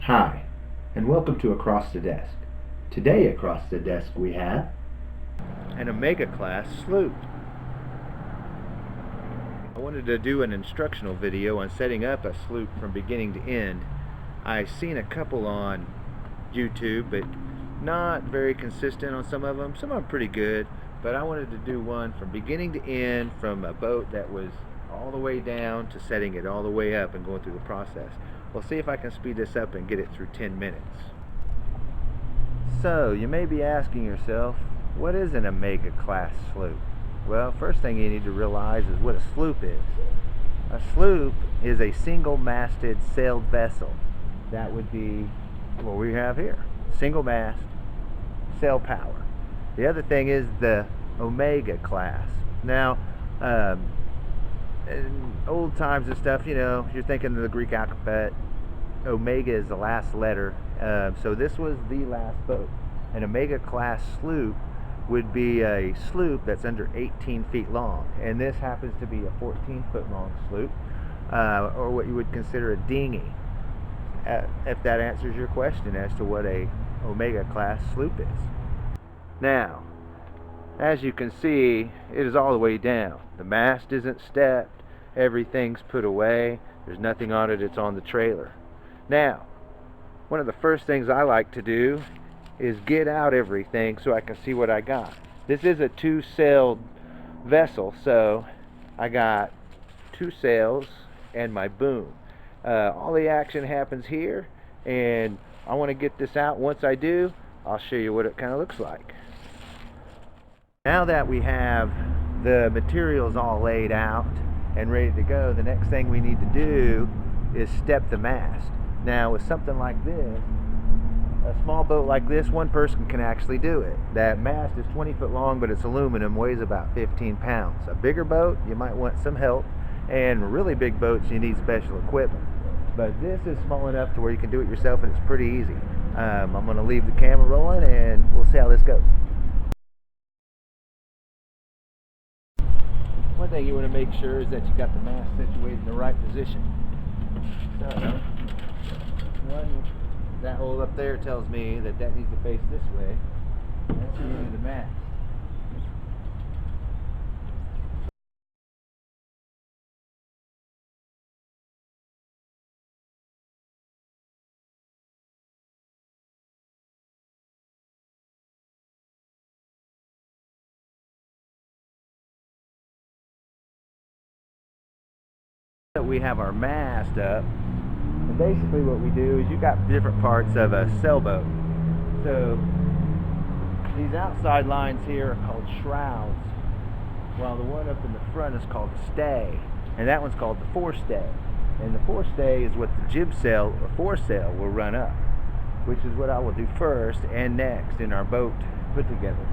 Hi, and welcome to Across the Desk. Today across the desk we have an Omega class sloop. I wanted to do an instructional video on setting up a sloop from beginning to end. I've seen a couple on YouTube, but not very consistent on some of them. Some of them pretty good, but I wanted to do one from beginning to end, from a boat that was all the way down to setting it all the way up and going through the process. We'll see if I can speed this up and get it through 10 minutes. So, you may be asking yourself, what is an Omega class sloop? Well, first thing you need to realize is what a sloop is. A sloop is a single-masted sailed vessel. That would be what we have here. Single mast, sail power. The other thing is the Omega class. Now, in old times and stuff, you're thinking of the Greek alphabet. Omega is the last letter. So this was the last boat. An Omega class sloop would be a sloop that's under 18 feet long, and this happens to be a 14-foot long sloop, or what you would consider a dinghy, if that answers your question as to what a Omega class sloop is. Now, as you can see, it is all the way down. The mast isn't stepped, everything's put away, there's nothing on it, it's on the trailer. Now, one of the first things I like to do is get out everything so I can see what I got. This is a two-sailed vessel, so I got two sails and my boom. All the action happens here, and I want to get this out. Once I do, I'll show you what it kind of looks like. Now that we have the materials all laid out and ready to go, the next thing we need to do is step the mast. Now, with something like this, a small boat like this, one person can actually do it. That mast is 20 foot long, but it's aluminum, weighs about 15 pounds. A bigger boat, you might want some help, and really big boats, you need special equipment. But this is small enough to where you can do it yourself, and it's pretty easy. I'm going to leave the camera rolling, and we'll see how this goes. One thing you want to make sure is that you got the mast situated in the right position. So, that hole up there tells me that needs to face this way. That's really the mast. We have our mast up, and basically what we do is you got different parts of a sailboat. So these outside lines here are called shrouds, while the one up in the front is called a stay, and that one's called the forestay. And the forestay is what the jib sail or foresail will run up, which is what I will do first and next in our boat put together.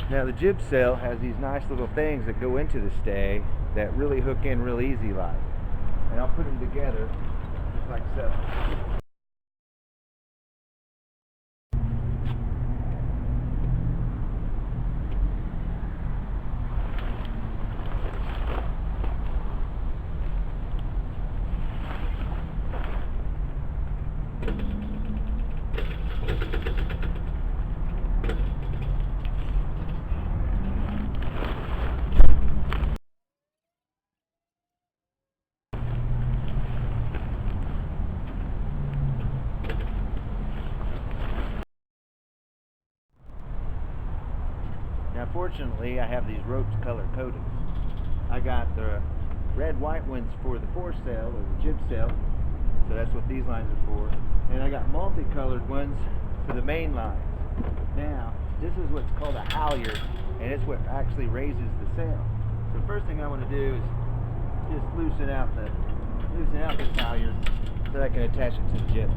Now, the jib sail has these nice little things that go into the stay that really hook in real easy like. And I'll put them together just like so. Now, fortunately, I have these ropes color coded. I got the red white ones for the foresail or the jib sail, so that's what these lines are for, and I got multicolored ones for the main lines. Now, this is what's called a halyard, and it's what actually raises the sail. So the first thing I want to do is just loosen out this halyard so that I can attach it to the jib.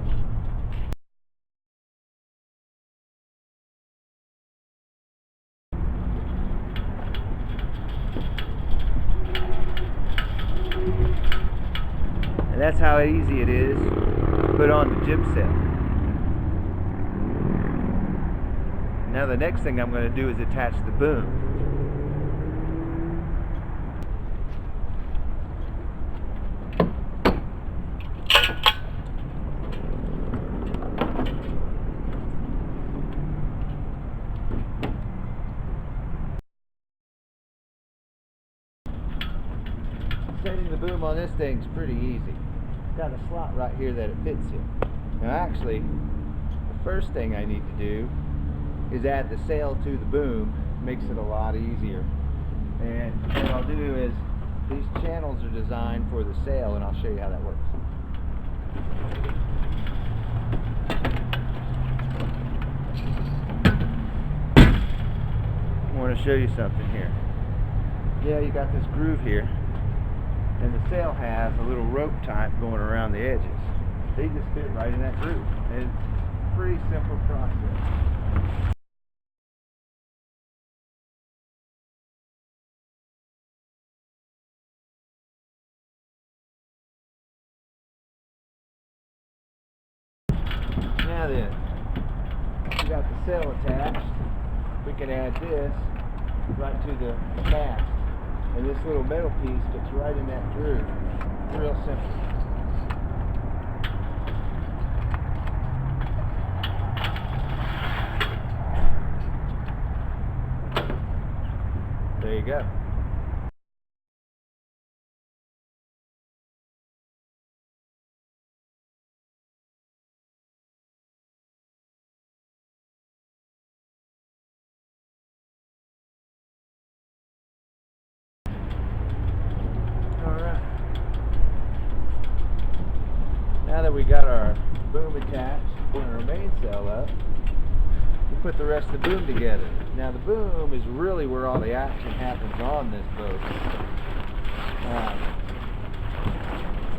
And that's how easy it is to put on the jib sail. Now the next thing I'm going to do is attach the boom. setting the boom on this thing's pretty easy. It's got a slot right here that it fits in. Now actually, the first thing I need to do is add the sail to the boom. Makes it a lot easier. And what I'll do is, these channels are designed for the sail, and I'll show you how that works. I want to show you something here. Yeah, you got this groove here, and the sail has a little rope type going around the edges. They just fit right in that groove. And it's a pretty simple process. Now then, we got the sail attached. We can add this right to the mast, and this little metal piece fits right in that groove. Real simple. There you go. Now that we got our boom attached and our mainsail up, we put the rest of the boom together. Now the boom is really where all the action happens on this boat.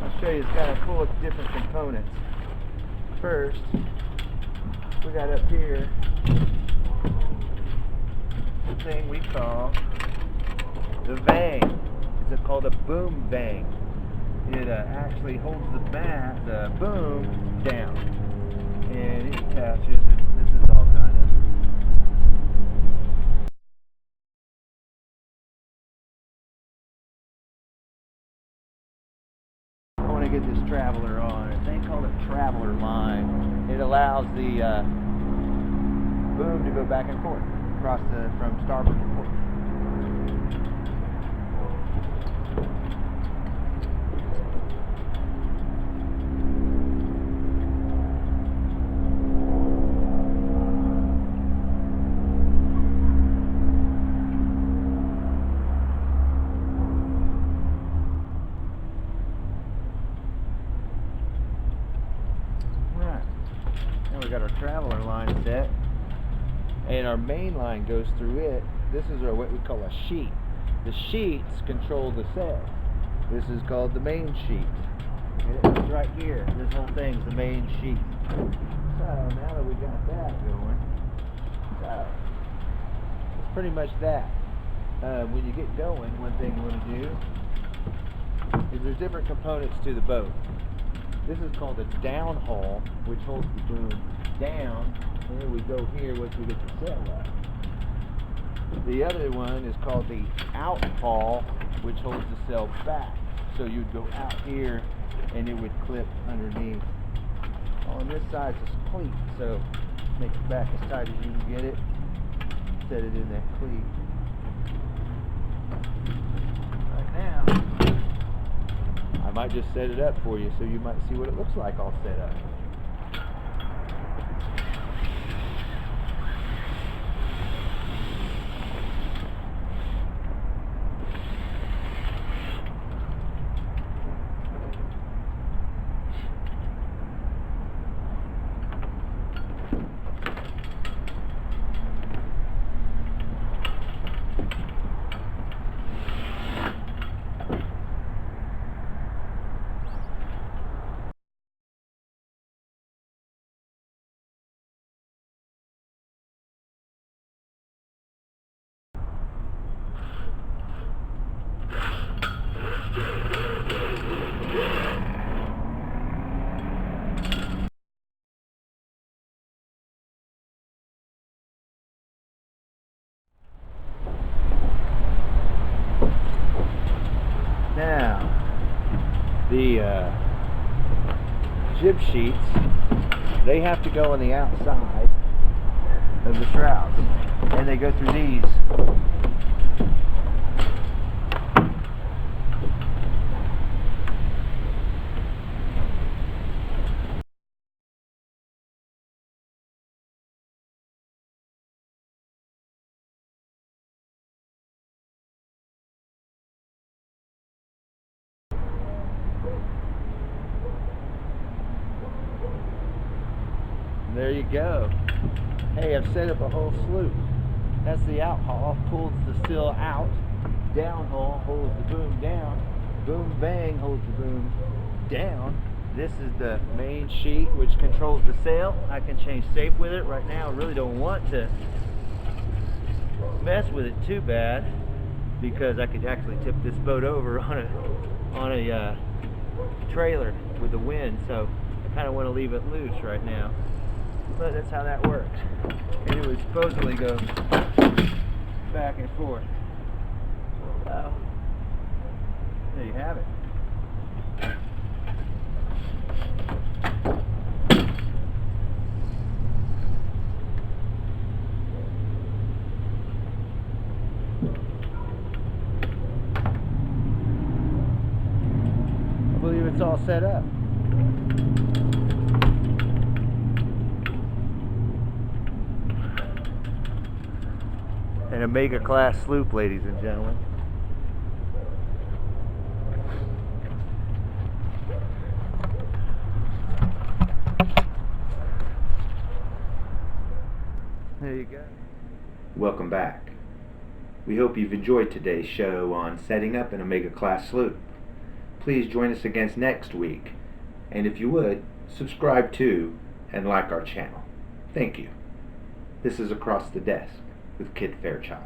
I'll show you, it's kind of full of different components. First, we got up here the thing we call the vang. It's called a boom vang. It actually holds the boom down, and it attaches, and this is all kind of I want to get this traveler on. A thing called a traveler line. It allows the boom to go back and forth across from starboard to port. We got our traveler line set, and our main line goes through it. This is what we call a sheet. The sheets control the sail. This is called the main sheet. And it's right here. This whole thing's the main sheet. So now that we got that going, so it's pretty much that. When you get going, one thing you want to do is there's different components to the boat. This is called a downhaul, which holds the boom down, and then we go here once we get the sail up. The other one is called the outhaul, which holds the sail back. So you'd go out here, and it would clip underneath. On this side is a cleat, so make it back as tight as you can get it. Set it in that cleat. Right now, I might just set it up for you so you might see what it looks like all set up. Now, the jib sheets, they have to go on the outside of the shrouds, and they go through these. There you go. Hey, I've set up a whole sloop. That's the out haul, pulls the still out. Down haul holds the boom down. Boom bang holds the boom down. This is the main sheet which controls the sail. I can change shape with it. Right now I really don't want to mess with it too bad because I could actually tip this boat over on a trailer with the wind, so I kind of want to leave it loose right now. But that's how that works. And it would supposedly go back and forth. So there you have it. I believe it's all set up. An Omega class sloop, ladies and gentlemen. There you go. Welcome back. We hope you've enjoyed today's show on setting up an Omega class sloop. Please join us again next week, and if you would, subscribe to and like our channel. Thank you. This is Across the Desk with Kid Fairchild.